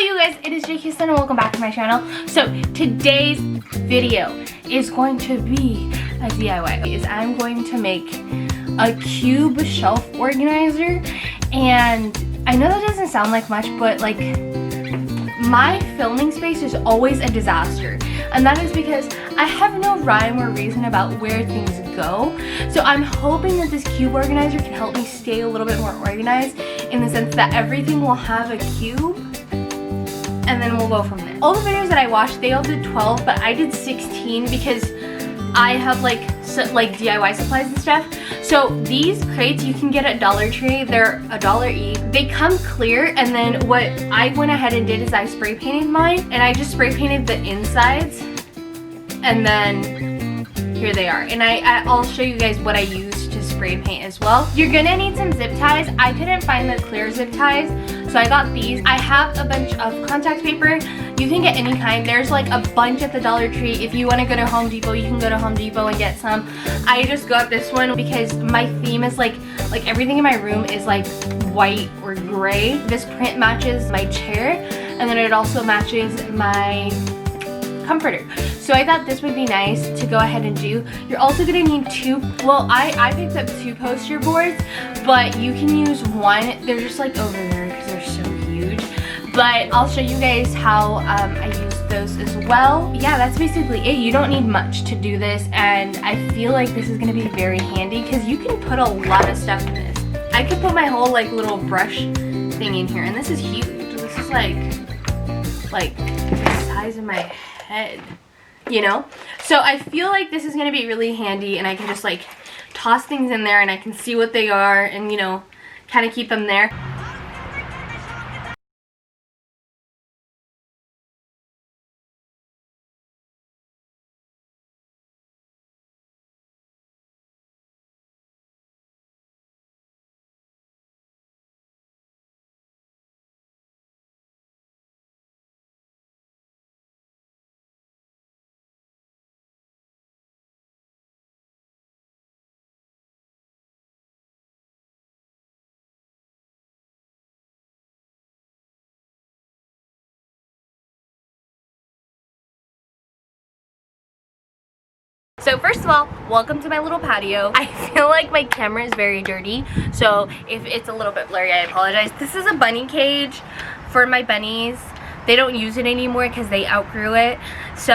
you guys, it is Jksthind and welcome back to my channel. So today's video is going to be a DIY. I'm going to make a cube shelf organizer, and I know that doesn't sound like much, but like my filming space is always a disaster, and that is because I have no rhyme or reason about where things go. So I'm hoping that this cube organizer can help me stay a little bit more organized, in the sense that everything will have a cube and then we'll go from there. All the videos that I watched, they all did 12, but I did 16 because I have like DIY supplies and stuff. So these crates you can get at Dollar Tree. They're $1 each. They come clear, and then what I went ahead and did is I spray painted mine, and I just spray painted the insides, and then here they are. And I'll show you guys what I used to spray paint as well. You're gonna need some zip ties. I couldn't find the clear zip ties, so I got these. I have a bunch of contact paper. You can get any kind. There's like a bunch at the Dollar Tree. If you want to go to Home Depot, you can go to Home Depot and get some. I just got this one because my theme is like everything in my room is like white or gray. This print matches my chair, and then it also matches my comforter. So I thought this would be nice to go ahead and do. You're also gonna need two, well, I picked up 2 poster boards, but you can use one. They're just like over there because they're so huge. But I'll show you guys how I use those as well. Yeah, that's basically it. You don't need much to do this, and I feel like this is gonna be very handy because you can put a lot of stuff in this. I could put my whole like little brush thing in here, and this is huge. This is like the size of my head, you know? So I feel like this is gonna be really handy, and I can just like toss things in there and I can see what they are and, you know, kind of keep them there. So first of all, welcome to my little patio. I feel like my camera is very dirty, so if it's a little bit blurry, I apologize. This is a bunny cage for my bunnies. They don't use it anymore because they outgrew it. So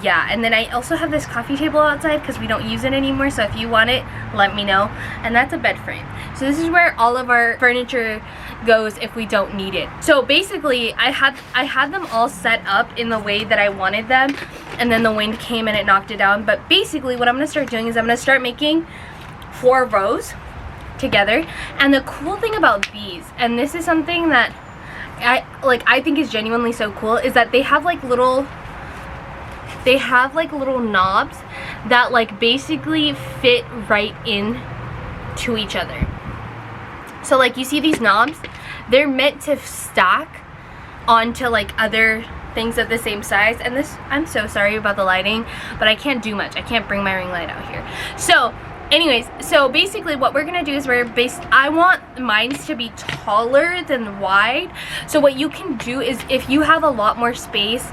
yeah, and then I also have this coffee table outside because we don't use it anymore, so if you want it, let me know. And that's a bed frame. So this is where all of our furniture goes if we don't need it. So basically I had them all set up in the way that I wanted them, and then the wind came and it knocked it down. But basically what I'm gonna start doing is I'm gonna start making 4 rows together. And the cool thing about these, and this is something that I think is genuinely so cool, is that they have like little knobs that like basically fit right in to each other. So like you see these knobs, they're meant to stack onto like other things of the same size. And this, I'm so sorry about the lighting, but I can't do much. I can't bring my ring light out here. So anyways, so basically what we're gonna do is I want mine to be taller than wide. So what you can do is, if you have a lot more space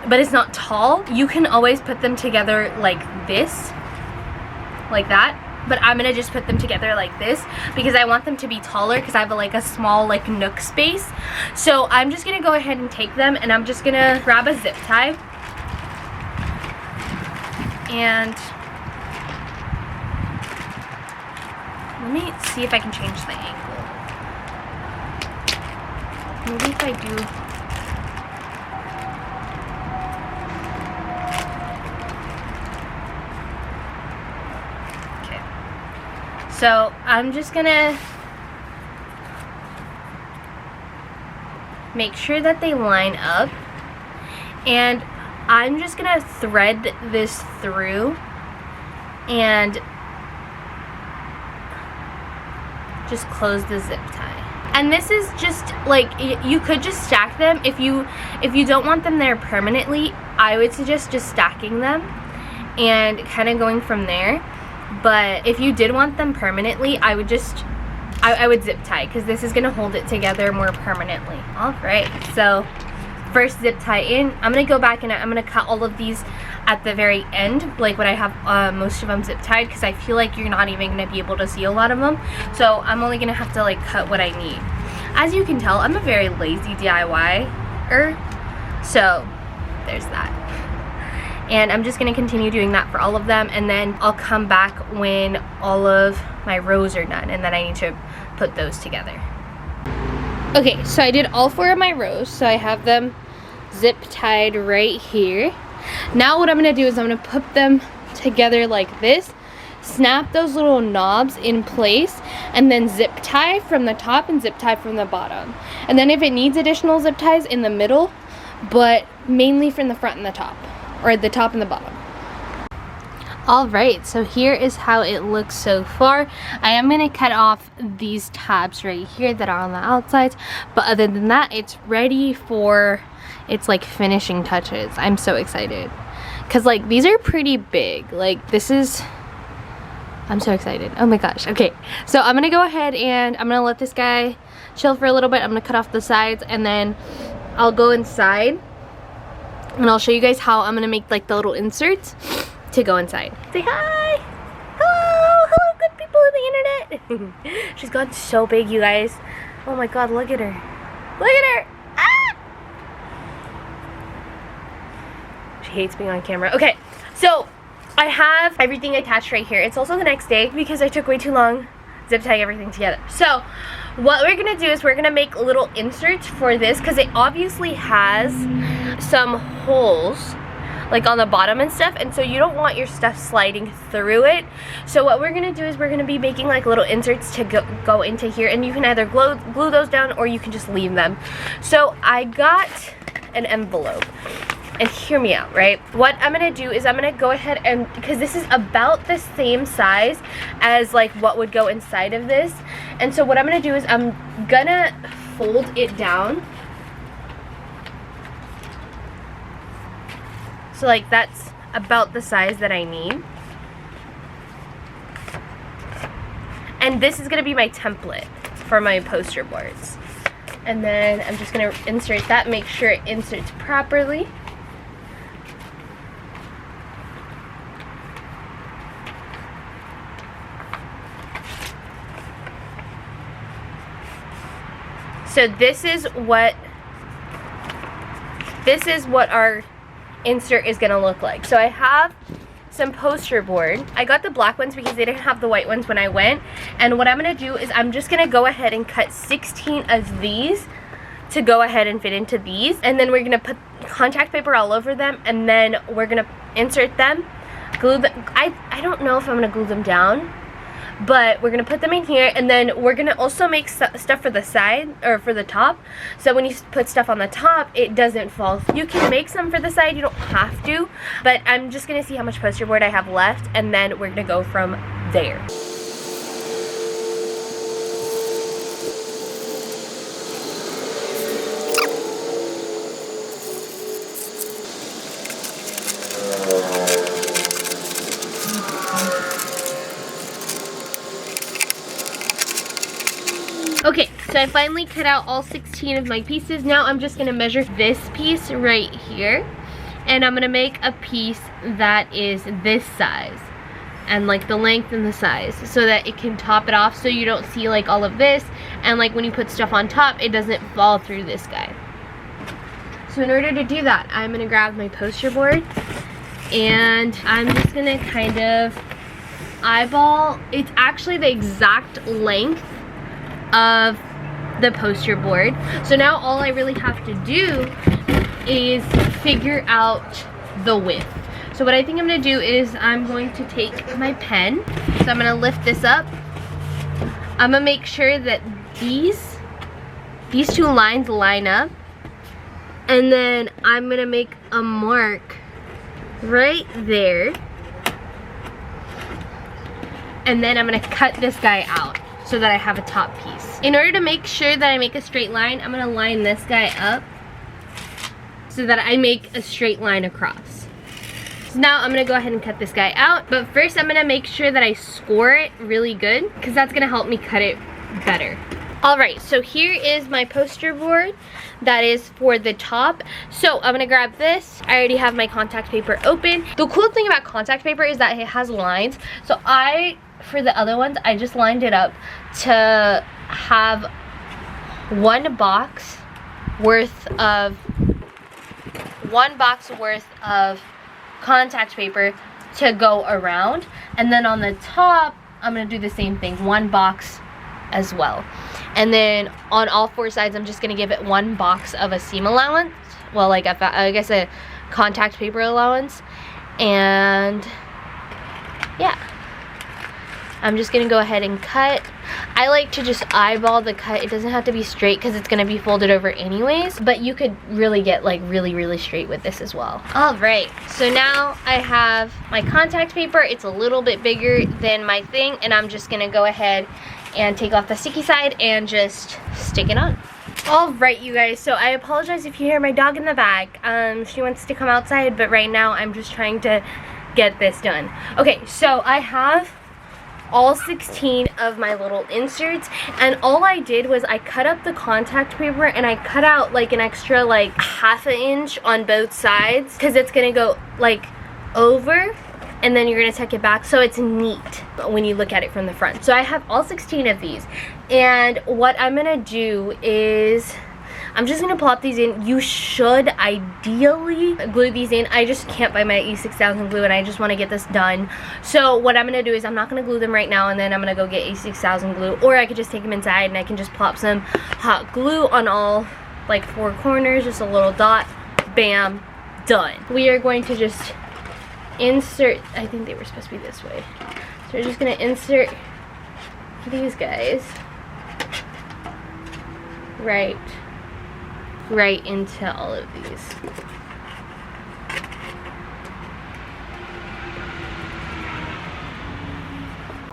but it's not tall, you can always put them together like this, like that. But I'm gonna just put them together like this because I want them to be taller, because I have like a small like nook space. So I'm just gonna go ahead and take them, and I'm just gonna grab a zip tie, and let me see if I can change the angle. Maybe if I do. Okay. So I'm just gonna make sure that they line up, and I'm just gonna thread this through and just close the zip tie. And this is just like, you could just stack them. If you don't want them there permanently, I would suggest just stacking them and kind of going from there. But if you did want them permanently, I would just I would zip tie, because this is gonna hold it together more permanently. All right, so first zip tie in. I'm gonna go back and I'm gonna cut all of these at the very end, like when I have most of them zip tied, because I feel like you're not even gonna be able to see a lot of them. So I'm only gonna have to like cut what I need. As you can tell, I'm a very lazy DIY-er, so there's that. And I'm just gonna continue doing that for all of them, and then I'll come back when all of my rows are done, and then I need to put those together. Okay, so I did all 4 of my rows, so I have them zip tied right here. Now what I'm gonna do is I'm gonna put them together like this, snap those little knobs in place, and then zip tie from the top and zip tie from the bottom. And then if it needs additional zip ties, in the middle, but mainly from the front and the top, or the top and the bottom. Alright, so here is how it looks so far. I am going to cut off these tabs right here that are on the outsides, but other than that, it's ready for its like finishing touches. I'm so excited, because like these are pretty big. Like this is, I'm so excited. Oh my gosh. Okay, so I'm gonna go ahead and I'm gonna let this guy chill for a little bit. I'm gonna cut off the sides, and then I'll go inside and I'll show you guys how I'm gonna make like the little inserts to go inside. Say hi. Hello, hello, good people of the internet. She's gotten so big, you guys. Oh my god, look at her. Look at her. Ah! She hates being on camera. Okay, so I have everything attached right here. It's also the next day because I took way too long zip tying everything together. So what we're gonna do is we're gonna make little inserts for this, because it obviously has some holes like on the bottom and stuff, and so you don't want your stuff sliding through it. So what we're gonna do is we're gonna be making like little inserts to go into here, and you can either glue those down, or you can just leave them. So I got an envelope, and hear me out, right? What I'm gonna do is I'm gonna go ahead and, because this is about the same size as like what would go inside of this, and so what I'm gonna do is I'm gonna fold it down. So like that's about the size that I need. And this is gonna be my template for my poster boards. And then I'm just gonna insert that, make sure it inserts properly. So this is what our insert is gonna look like. So I have some poster board. I got the black ones because they didn't have the white ones when I went. And what I'm gonna do is I'm just gonna go ahead and cut 16 of these to go ahead and fit into these. And then we're gonna put contact paper all over them, and then we're gonna insert them, glue them. I don't know if I'm gonna glue them down, but we're gonna put them in here, and then we're gonna also make stuff for the side, or for the top, so when you put stuff on the top, it doesn't fall. You can make some for the side, you don't have to, but I'm just gonna see how much poster board I have left, and then we're gonna go from there. Okay, so I finally cut out all 16 of my pieces. Now I'm just gonna measure this piece right here, and I'm gonna make a piece that is this size, and like the length and the size, so that it can top it off, so you don't see like all of this, and like when you put stuff on top, it doesn't fall through this guy. So in order to do that, I'm gonna grab my poster board, and I'm just gonna kind of eyeball. It's actually the exact length of the poster board. So now all I really have to do is figure out the width. So what I think I'm gonna do is I'm going to take my pen. So I'm gonna lift this up. I'm gonna make sure that these two lines line up, and then I'm gonna make a mark right there, and then I'm gonna cut this guy out so that I have a top piece. In order to make sure that I make a straight line, I'm gonna line this guy up so that I make a straight line across. So now I'm gonna go ahead and cut this guy out, but first I'm gonna make sure that I score it really good, because that's gonna help me cut it better. All right, so here is my poster board that is for the top. So I'm gonna grab this. I already have my contact paper open. The cool thing about contact paper is that it has lines. So for the other ones, I just lined it up to have one box worth of contact paper to go around, and then on the top I'm gonna do the same thing, one box as well. And then on all four sides I'm just gonna give it one box of a seam allowance, well, like I guess a contact paper allowance. And yeah, I'm just gonna go ahead and cut. I like to just eyeball the cut. It doesn't have to be straight because it's gonna be folded over anyways, but you could really get like really straight with this as well. All right, so now I have my contact paper. It's a little bit bigger than my thing, and I'm just gonna go ahead and take off the sticky side and just stick it on. All right, you guys, so I apologize if you hear my dog in the back. She wants to come outside, but right now I'm just trying to get this done. Okay, so I have all 16 of my little inserts, and all I did was I cut up the contact paper and I cut out like an extra like ½ inch on both sides because it's gonna go like over, and then you're gonna tuck it back so it's neat when you look at it from the front. So I have all 16 of these, and what I'm gonna do is I'm just gonna plop these in. You should ideally glue these in. I just can't buy my E6000 glue, and I just wanna get this done. So what I'm gonna do is I'm not gonna glue them right now, and then I'm gonna go get E6000 glue, or I could just take them inside and I can just plop some hot glue on all like 4 corners, just a little dot, bam, done. We are going to just insert, I think they were supposed to be this way. So we're just gonna insert these guys right into all of these.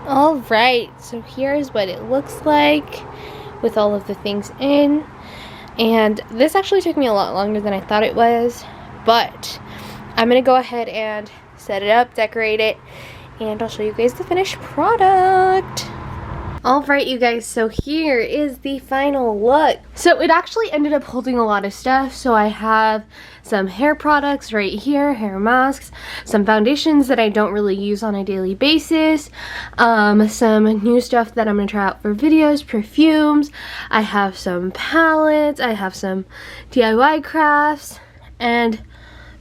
All right, so here's what it looks like with all of the things in. And this actually took me a lot longer than I thought it was, but I'm gonna go ahead and set it up, decorate it, and I'll show you guys the finished product. Alright, you guys, so here is the final look. So it actually ended up holding a lot of stuff. So I have some hair products right here, hair masks, some foundations that I don't really use on a daily basis, some new stuff that I'm gonna try out for videos, perfumes, I have some palettes, I have some DIY crafts, and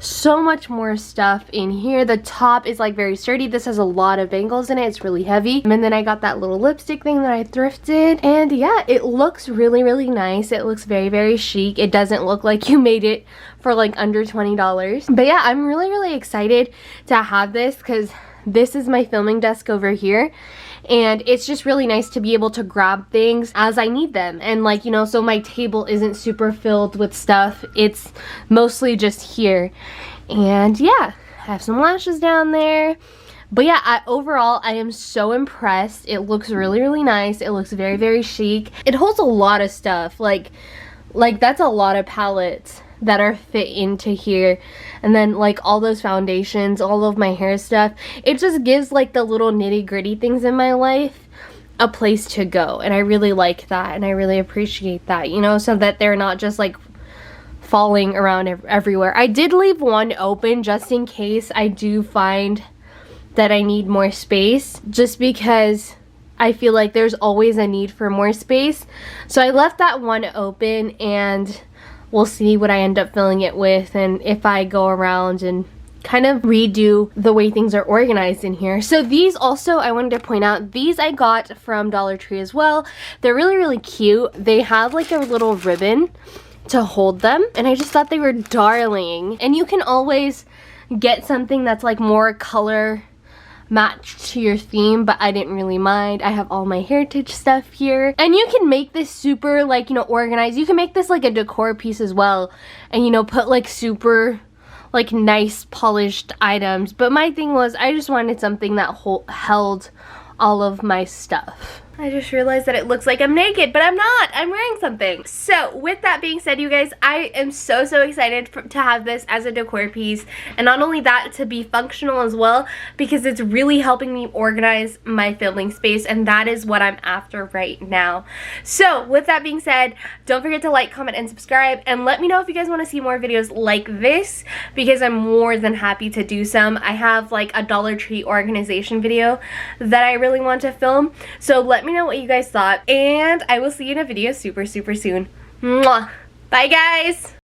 so much more stuff in here. The top is like very sturdy. This has a lot of bangles in it. It's really heavy. And then I got that little lipstick thing that I thrifted. And yeah, it looks really nice. It looks very chic. It doesn't look like you made it for like under $20. But yeah, I'm really excited to have this because this is my filming desk over here. And it's just really nice to be able to grab things as I need them. And like, you know, so my table isn't super filled with stuff. It's mostly just here. And yeah, I have some lashes down there. But yeah, overall, I am so impressed. It looks really nice. It looks very chic. It holds a lot of stuff. Like that's a lot of palettes that are fit into here, and then like all those foundations, all of my hair stuff. It just gives like the little nitty-gritty things in my life a place to go, and I really like that, and I really appreciate that, you know, so that they're not just like falling around everywhere. I did leave one open just in case I do find that I need more space, just because I feel like there's always a need for more space. So I left that one open, and we'll see what I end up filling it with, and if I go around and kind of redo the way things are organized in here. So these also, I wanted to point out, these I got from Dollar Tree as well. They're really cute. They have like a little ribbon to hold them, and I just thought they were darling. And you can always get something that's like more color matched to your theme, but I didn't really mind. I have all my heritage stuff here, and you can make this super like, you know, organized. You can make this like a decor piece as well, and you know, put like super like nice polished items. But my thing was, I just wanted something that held all of my stuff. I just realized that it looks like I'm naked, but I'm not. I'm wearing something. So with that being said, you guys, I am so excited to have this as a decor piece, and not only that, to be functional as well, because it's really helping me organize my filming space, and that is what I'm after right now. So with that being said, don't forget to like, comment, and subscribe, and let me know if you guys want to see more videos like this, because I'm more than happy to do some. I have like a Dollar Tree organization video that I really want to film, so let me know what you guys thought, and I will see you in a video super soon. Mwah! Bye guys!